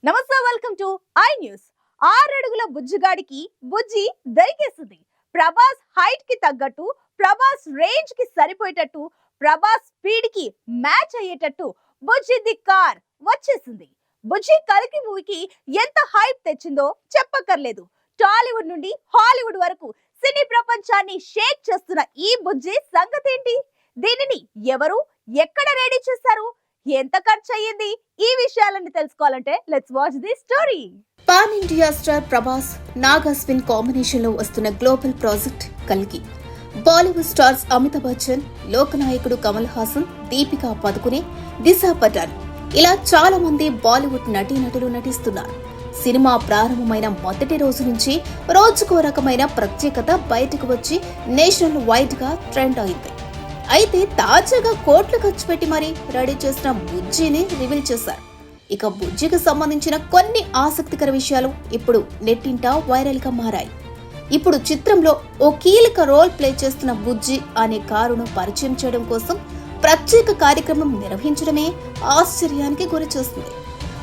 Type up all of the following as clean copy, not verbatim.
నమస్తే, welcome to I news. 6 అడుగుల బుజ్జిగాడికి బుజ్జి దొరికేసింది. Prabhas height కి తగ్గట్టు, ప్రభాస్ రేంజ్ కి సరిపోయేటట్టు, ప్రభాస్ స్పీడ్ కి మ్యాచ్ అయ్యేటట్టు బుజ్జి ది కార్ వచ్చేసింది. బుజ్జి కల్కి మూవీకి ఎంత హైప్ తెచ్చిందో చెప్పక్కర్లేదు. టాలీవుడ్ నుండి హాలీవుడ్ వరకు సినీ ప్రపంచాన్ని షేక్ చేస్తున్న ఈ బుజ్జి సంగతేంటి? దీనిని ఎవరు ఎక్కడ రెడీ చేశారు? ఎంత ఖర్చు అయ్యింది? ఈ విషయాలన్నీ తెలుసుకోవాలంటే let's watch the story. Pan India star Prabhas, Nag Ashwin combination లో వస్తున్న గ్లోబల్ ప్రాజెక్ట్ కల్కి. బాలీవుడ్ స్టార్స్ అమితాబ్ బచ్చన్, లోకనాయకుడు కమల్ హాసన్, దీపికా పదుకునే, దిశా పటాన్ ఇలా చాలా మంది బాలీవుడ్ నటీనటులు నటిస్తున్నారు. సినిమా ప్రారంభమైన మొదటి రోజు నుంచి రోజుకో రకమైన ప్రత్యేకత బయటకు వచ్చి నేషనల్ వైడ్ గా ట్రెండ్ అయింది. అయితే తాజాగా కోట్లు ఖర్చు పెట్టి మరీ రెడీ చేసిన బుజ్జిని రివీల్ చేశారు. ఇక బుజ్జికి సంబంధించిన కొన్ని ఆసక్తికర విషయాలు ఇప్పుడు నెట్టింట వైరల్ గా మారాయి. ఇప్పుడు చిత్రంలో ఓ కీలక రోల్ ప్లే చేస్తున్న బుజ్జి అనే కారును పరిచయం చేయడం కోసం ప్రత్యేక కార్యక్రమం నిర్వహించడమే ఆశ్చర్యానికి గురి చేస్తుంది.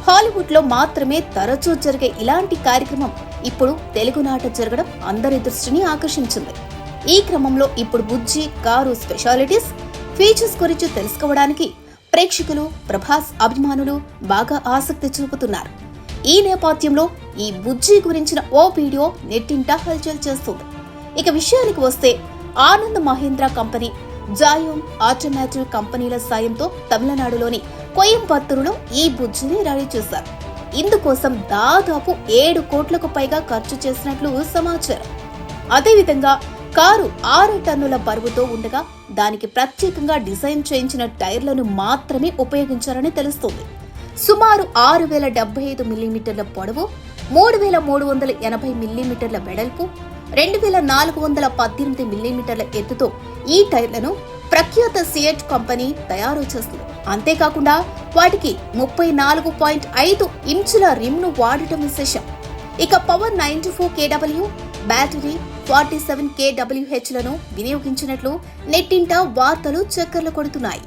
హాలీవుడ్ లో మాత్రమే తరచూ జరిగే ఇలాంటి కార్యక్రమం ఇప్పుడు తెలుగునాట జరగడం అందరి దృష్టిని ఆకర్షించింది. ఈ క్రమంలో ఇప్పుడు బుజ్జి కారు స్పెషాలిటీస్, ఫీచర్స్ గురించి తెలుసుకోవడానికి ప్రేక్షకులు, ప్రభాస్ అభిమానులు బాగా ఆసక్తి చూపుతున్నారు. ఈ నేపథ్యంలో ఈ బుజ్జి గురించిన ఓ వీడియో నెట్టింట హల్చల్ చేస్తుంది. ఇక విషయానికి వస్తే, ఆనంద్ మహీంద్రా కంపెనీ, జాయోమ్ ఆటోమేటివ్ కంపెనీల సాయంతో తమిళనాడులోని కోయంబత్తూరులో ఈ బుజ్జిని రెడీ చేశారు. ఇందుకోసం దాదాపు 7 కోట్లకు పైగా ఖర్చు చేసినట్లు సమాచారం. అదేవిధంగా కారు 6 టన్నుల బరువుతో ఉండగా దానికి ప్రత్యేకంగా డిజైన్ చేయించిన టైర్లను మాత్రమే ఉపయోగించారని తెలుస్తోంది. సుమారు 6075 మిల్లీమీటర్ల పొడవు, 3380 మిల్లీమీటర్ల వెడల్పు, 2418 మిల్లీమీటర్ల ఎత్తుతో ఈ టైర్లను ప్రఖ్యాత సియట్ కంపెనీ తయారు చేస్తుంది. అంతేకాకుండా వాటికి 34.5 ఇంచుల రిమ్ ను వాడటం విశేషం. ఇక పవర్ 94 kW, బ్యాటరీ 47 kWh లను వినియోగించినట్లు నెట్టింట వార్తలు చక్కర్లు కొడుతున్నాయి.